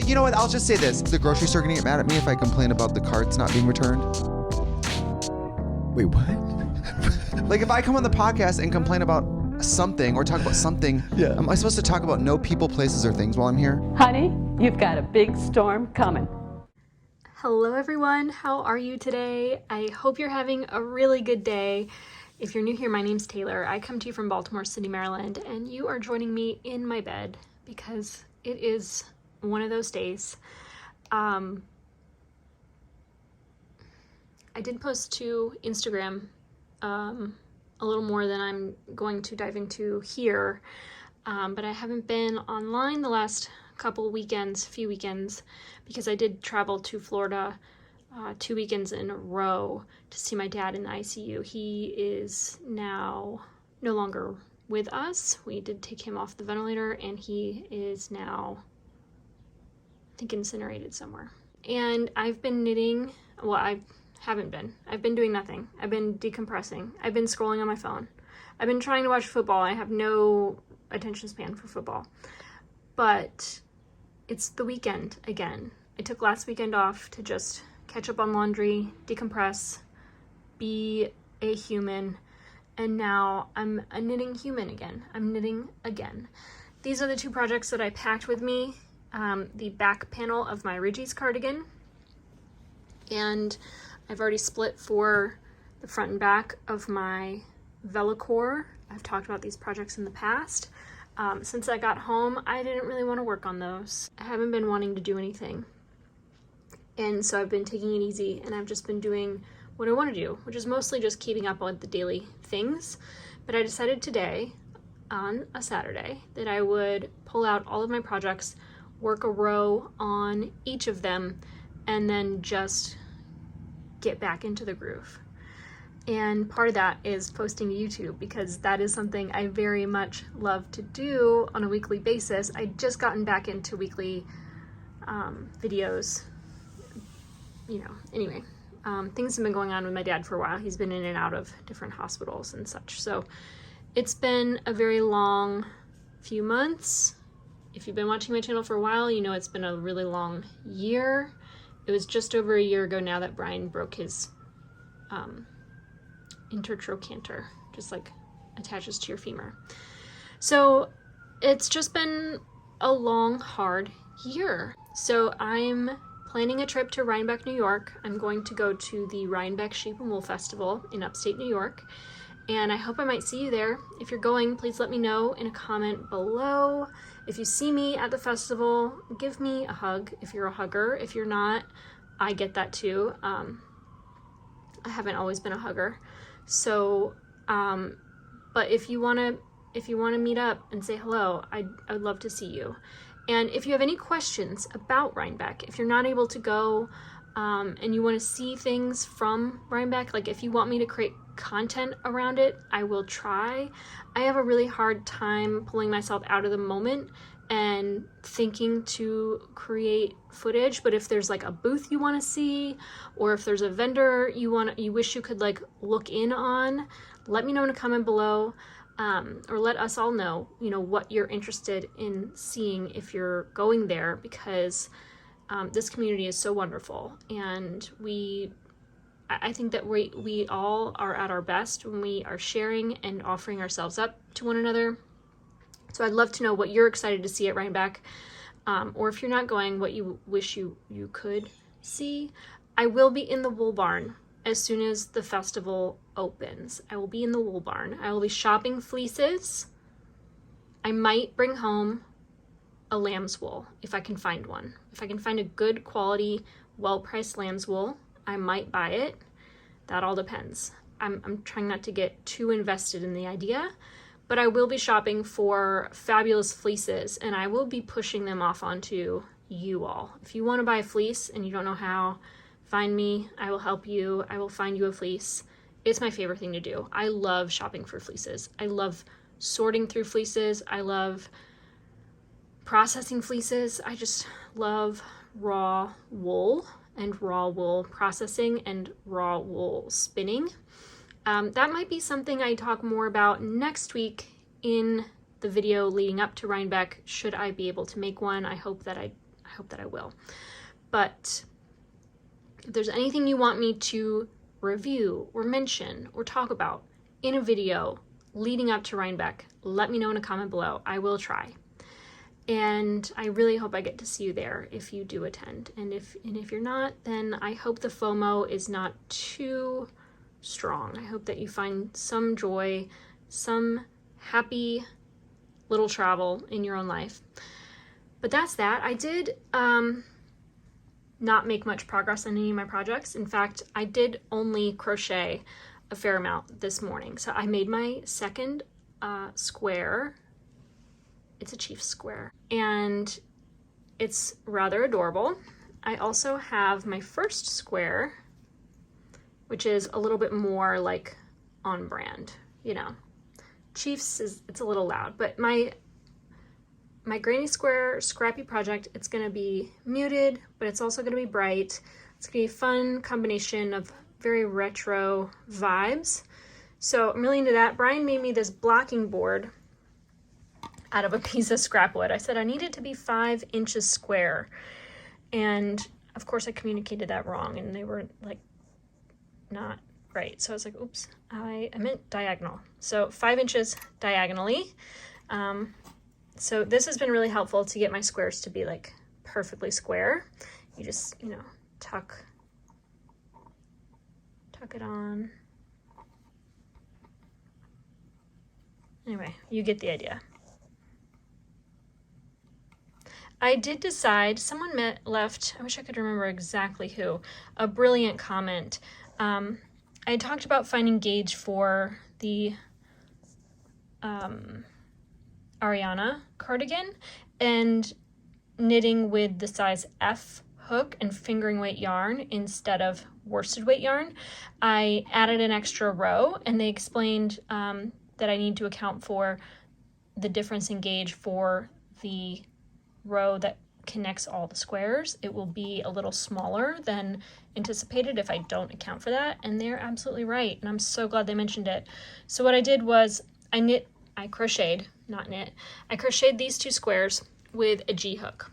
you know what? I'll just say this. The grocery store gonna get mad at me if I complain about the carts not being returned. Wait, what? Like if I come on the podcast and complain about something or talk about something, Yeah. am I supposed to talk about no people, places, or things while I'm here? Honey, you've got a big storm coming. Hello everyone, how are you today? I hope you're having a really good day. If you're new here, my name's Taylor. I come to you from Baltimore City, Maryland, and you are joining me in my bed because it is one of those days. I did post to Instagram a little more than I'm going to dive into here, but I haven't been online the last few weekends, because I did travel to Florida 2 weekends in a row to see my dad in the ICU. He is now no longer with us. We did take him off the ventilator, and he is now, I think, incinerated somewhere. And I've been knitting. Well, I've been doing nothing. I've been decompressing. I've been scrolling on my phone. I've been trying to watch football. I have no attention span for football. But it's the weekend again. I took last weekend off to just catch up on laundry, decompress, be a human, and now I'm a knitting human again. I'm knitting again. These are the two projects that I packed with me. The back panel of my Ridgie's cardigan, and I've already split for the front and back of my Velocore. I've talked about these projects in the past. Since I got home, I didn't really want to work on those. I haven't been wanting to do anything. And so I've been taking it easy, and I've just been doing what I want to do, which is mostly just keeping up on the daily things. But I decided today, on a Saturday, that I would pull out all of my projects, work a row on each of them, and then just get back into the groove. And part of that is posting to YouTube, because that is something I very much love to do on a weekly basis. I just gotten back into weekly videos. Anyway, things have been going on with my dad for a while. He's been in and out of different hospitals and such. So it's been a very long few months. If you've been watching my channel for a while, you know it's been a really long year. It was just over a year ago now that Brian broke his intertrochanter, just like attaches to your femur. So it's just been a long, hard year. So I'm planning a trip to Rhinebeck, New York. I'm going to go to the Rhinebeck Sheep and Wool Festival in upstate New York, and I hope I might see you there. If you're going, please let me know in a comment below. If you see me at the festival, give me a hug if you're a hugger. If you're not, I get that too. I haven't always been a hugger. So, but if you want to meet up and say hello, I would love to see you. And if you have any questions about Rhinebeck, if you're not able to go, and you want to see things from Rhinebeck, like if you want me to create content around it, I will try. I have a really hard time pulling myself out of the moment and thinking to create footage. But if there's like a booth you want to see, or if there's a vendor you wish you could like look in on, let me know in a comment below, or let us all know, what you're interested in seeing if you're going there, because this community is so wonderful, and I think that we all are at our best when we are sharing and offering ourselves up to one another. So I'd love to know what you're excited to see at Rhinebeck, or if you're not going, what you wish you could see. I will be in the Wool Barn as soon as the festival opens. I will be in the Wool Barn. I will be shopping fleeces. I might bring home a lamb's wool if I can find one. If I can find a good quality, well-priced lamb's wool, I might buy it. That all depends. I'm trying not to get too invested in the idea, but I will be shopping for fabulous fleeces, and I will be pushing them off onto you all. If you want to buy a fleece and you don't know how, find me. I will help you. I will find you a fleece. It's my favorite thing to do. I love shopping for fleeces. I love sorting through fleeces. I love processing fleeces. I just love raw wool and raw wool processing and raw wool spinning. That might be something I talk more about next week in the video leading up to Rhinebeck, should I be able to make one. I hope hope that I will. But if there's anything you want me to review or mention or talk about in a video leading up to Rhinebeck, let me know in a comment below. I will try. And I really hope I get to see you there if you do attend. And if you're not, then I hope the FOMO is not too strong. I hope that you find some joy, some happy little travel in your own life. But that's that. I did not make much progress on any of my projects. In fact, I did only crochet a fair amount this morning. So I made my second square. It's a chief square and it's rather adorable. I also have my first square, which is a little bit more like on brand, you know. Chiefs it's a little loud, but my granny square scrappy project, it's gonna be muted, but it's also gonna be bright. It's gonna be a fun combination of very retro vibes. So I'm really into that. Brian made me this blocking board out of a piece of scrap wood. I said I need it to be 5 inches square. And of course I communicated that wrong and they were like not right. So I was like, oops, I meant diagonal. So 5 inches diagonally. So this has been really helpful to get my squares to be like perfectly square. You just, you know, tuck it on. Anyway, you get the idea. I did decide, someone left, I wish I could remember exactly who, a brilliant comment. I had talked about finding gauge for the Ariana Cardigan and knitting with the size F hook and fingering weight yarn instead of worsted weight yarn. I added an extra row and they explained that I need to account for the difference in gauge for the row that connects all the squares. It will be a little smaller than anticipated if I don't account for that, and they're absolutely right, and I'm so glad they mentioned it. So what I did was I crocheted these 2 squares with a G hook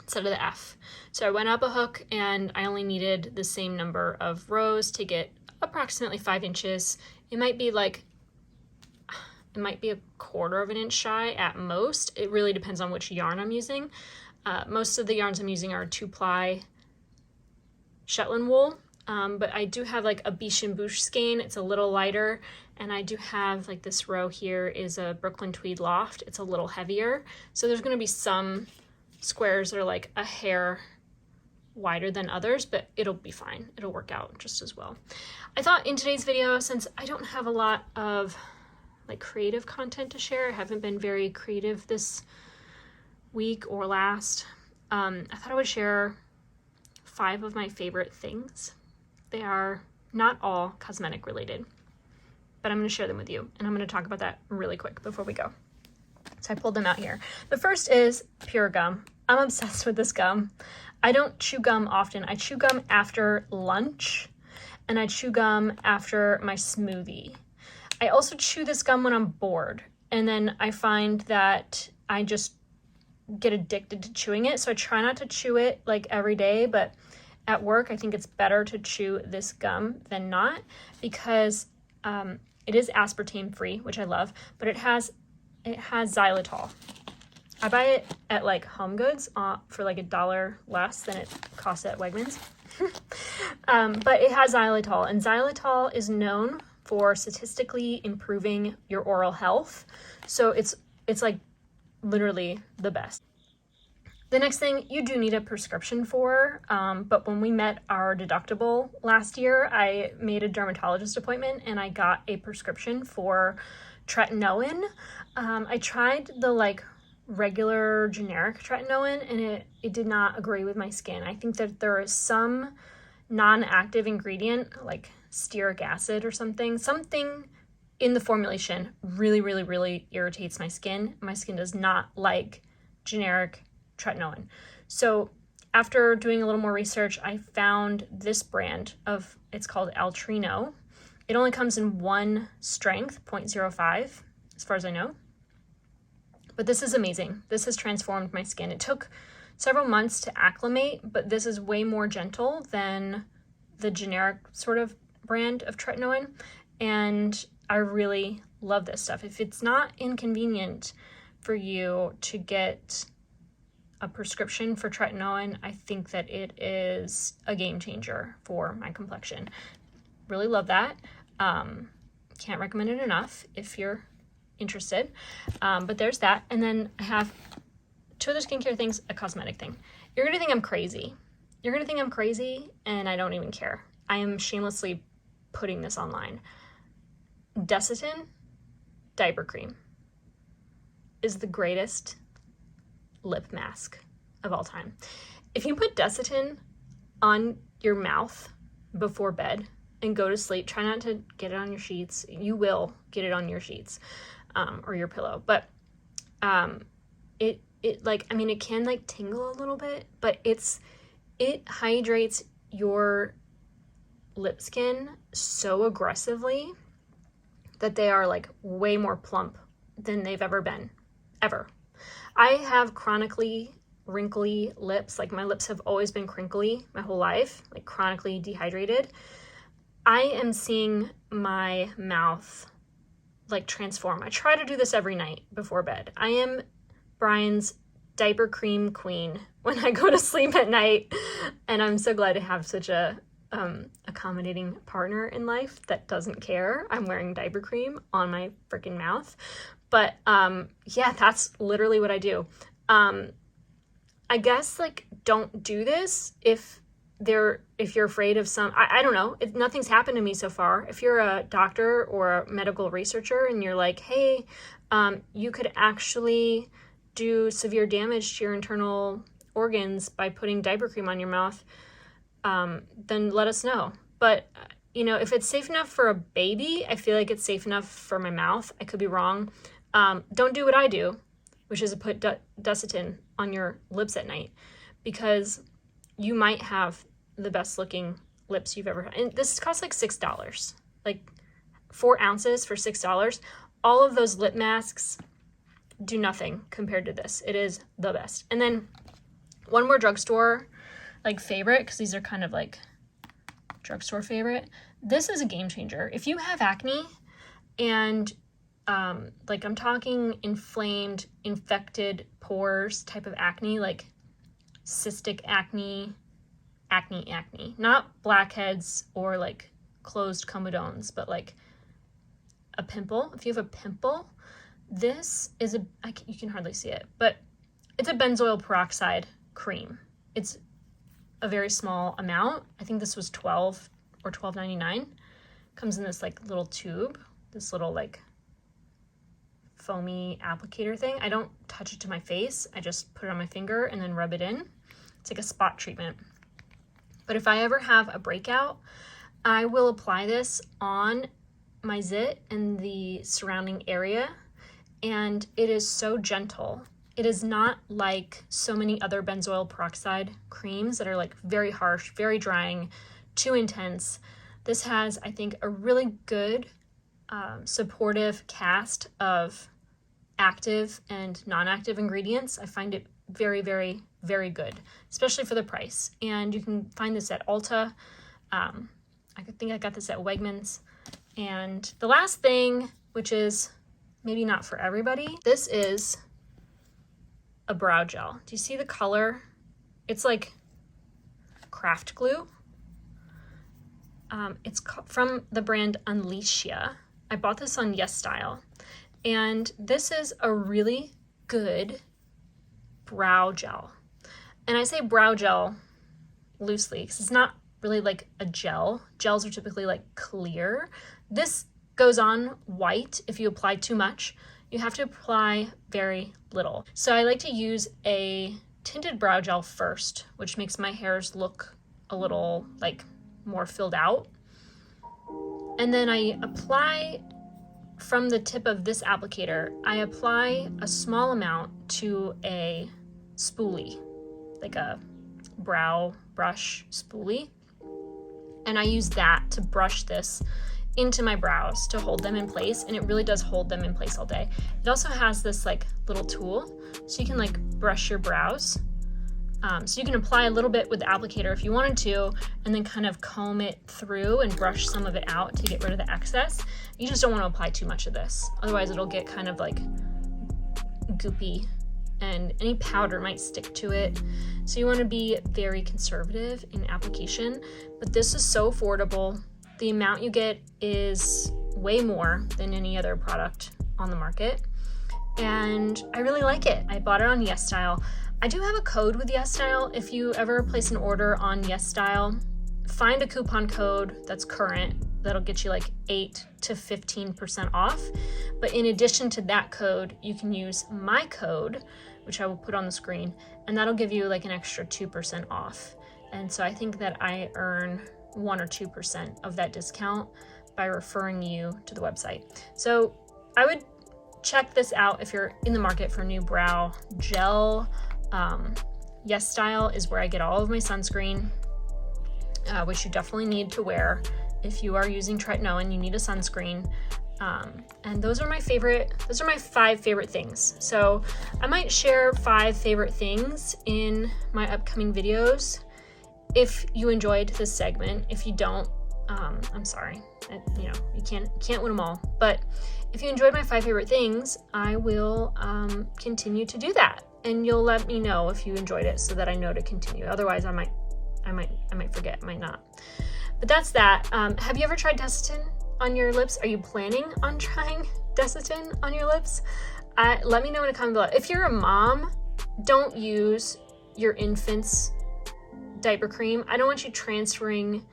instead of the F. So I went up a hook and I only needed the same number of rows to get approximately 5 inches. It might be a quarter of an inch shy at most. It really depends on which yarn I'm using. Most of the yarns I'm using are 2-ply Shetland wool, but I do have like a Biche and Bouche skein. It's a little lighter, and I do have like this row here is a Brooklyn Tweed Loft. It's a little heavier. So there's gonna be some squares that are like a hair wider than others, but it'll be fine. It'll work out just as well. I thought in today's video, since I don't have a lot of like creative content to share, I haven't been very creative this week or last, I thought I would share 5 of my favorite things. They are not all cosmetic related, but I'm going to share them with you, and I'm going to talk about that really quick before we go. So I pulled them out here. The first is pure gum. I'm obsessed with this gum. I don't chew gum often. I chew gum after lunch, and I chew gum after my smoothie. I also chew this gum when I'm bored, and then I find that I just get addicted to chewing it. So I try not to chew it like every day, but at work I think it's better to chew this gum than not, because it is aspartame free, which I love, but it has xylitol. I buy it at like Home Goods for like $1 less than it costs at Wegmans. But it has xylitol, and xylitol is known for statistically improving your oral health. So it's like literally the best. The next thing you do need a prescription for, but when we met our deductible last year, I made a dermatologist appointment and I got a prescription for tretinoin. I tried the like regular generic tretinoin and it did not agree with my skin. I think that there is some non-active ingredient like stearic acid or something in the formulation really irritates my skin. My skin does not like generic tretinoin. So after doing a little more research, I found this brand it's called Altrino. It only comes in one strength, 0.05, as far as I know. But this is amazing. This has transformed my skin. It took several months to acclimate, but this is way more gentle than the generic sort of brand of tretinoin, and I really love this stuff. If it's not inconvenient for you to get a prescription for tretinoin, I think that it is a game changer for my complexion. Really love that. Can't recommend it enough if you're interested. But there's that. And then I have 2 other skincare things, a cosmetic thing. You're gonna think I'm crazy. You're gonna think I'm crazy, and I don't even care. I am shamelessly putting this online. Desitin diaper cream is the greatest lip mask of all time. If you put Desitin on your mouth before bed and go to sleep, try not to get it on your sheets. You will get it on your sheets or your pillow, but it like, I mean, it can like tingle a little bit, but it hydrates your lip skin so aggressively that they are like way more plump than they've ever been, ever. I have chronically wrinkly lips. Like, my lips have always been crinkly my whole life, like chronically dehydrated. I am seeing my mouth like transform. I try to do this every night before bed. I am Brian's diaper cream queen when I go to sleep at night, and I'm so glad to have such a accommodating partner in life that doesn't care I'm wearing diaper cream on my freaking mouth. But yeah, that's literally what I do. I guess, like, don't do this if you're afraid of some, I don't know, nothing's happened to me so far. If you're a doctor or a medical researcher and you're like, hey, you could actually do severe damage to your internal organs by putting diaper cream on your mouth, then let us know. But, you know, if it's safe enough for a baby, I feel like it's safe enough for my mouth. I could be wrong. Don't do what I do, which is to put Desitin on your lips at night, because you might have the best looking lips you've ever had. And this costs like $6, like 4 ounces for $6. All of those lip masks do nothing compared to this. It is the best. And then one more drugstore like favorite, because these are kind of like drugstore favorite. This is a game changer. If you have acne and like, I'm talking inflamed, infected pores type of acne, like cystic acne, not blackheads or like closed comedones, but like a pimple. If you have a pimple, this is you can hardly see it, but it's a benzoyl peroxide cream. It's a very small amount. I think this was $12 or $12.99. Comes in this like little tube, this little like foamy applicator thing. I don't touch it to my face. I just put it on my finger and then rub it in. It's like a spot treatment. But if I ever have a breakout, I will apply this on my zit and the surrounding area, and it is so gentle. It is not like so many other benzoyl peroxide creams that are like very harsh, very drying, too intense. This has, I think, a really good supportive cast of active and non-active ingredients. I find it very, very, very good, especially for the price. And you can find this at Ulta. I think I got this at Wegmans. And the last thing, which is maybe not for everybody, this is a brow gel. Do you see the color? It's like craft glue. It's from the brand Unleashia. I bought this on YesStyle, and this is a really good brow gel. And I say brow gel loosely because it's not really like a gel. Gels are typically like clear. This goes on white if you apply too much. You have to apply very little. So I like to use a tinted brow gel first, which makes my hairs look a little like more filled out. And then I apply from the tip of this applicator, I apply a small amount to a spoolie, like a brow brush spoolie. And I use that to brush this into my brows to hold them in place, and it really does hold them in place all day. It also has this like little tool, so you can like brush your brows So you can apply a little bit with the applicator if you wanted to, and then kind of comb it through and brush some of it out to get rid of the excess. You just don't want to apply too much of this. Otherwise it'll get kind of like goopy and any powder might stick to it. So you want to be very conservative in application, but this is so affordable. The amount you get is way more than any other product on the market, and I really like it. I bought it on YesStyle. I do have a code with YesStyle. If you ever place an order on YesStyle, find a coupon code that's current that'll get you like 8 to 15% off. But in addition to that code, you can use my code, which I will put on the screen, and that'll give you like an extra 2% off. And so I think that I earn 1 or 2% of that discount by referring you to the website. So I would check this out if you're in the market for new brow gel. YesStyle is where I get all of my sunscreen, which you definitely need to wear. If you are using tretinoin, you need a sunscreen. And those are my 5 favorite things. So I might share 5 favorite things in my upcoming videos. If you enjoyed this segment, if you don't, I'm sorry. You can't win them all. But if you enjoyed my 5 favorite things, I will continue to do that, and you'll let me know if you enjoyed it so that I know to continue. Otherwise, I might forget, might not. But that's that. Have you ever tried Desitin on your lips? Are you planning on trying Desitin on your lips? Let me know in a comment below. If you're a mom, don't use your infant's diaper cream. I don't want you transferring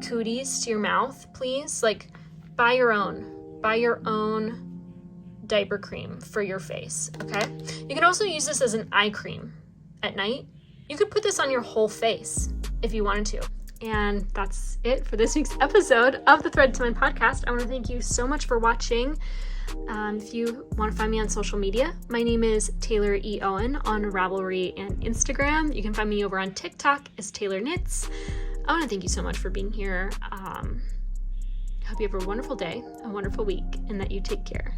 cooties to your mouth, please. Like, buy your own diaper cream for your face, okay? You can also use this as an eye cream at night. You could put this on your whole face if you wanted to. And that's it for this week's episode of the Thread to Mind podcast. I want to thank you so much for watching. If you want to find me on social media, my name is Taylor E. Owen on Ravelry and Instagram. You can find me over on TikTok as Taylor Knits. I want to thank you so much for being here. I hope you have a wonderful day, a wonderful week, and that you take care.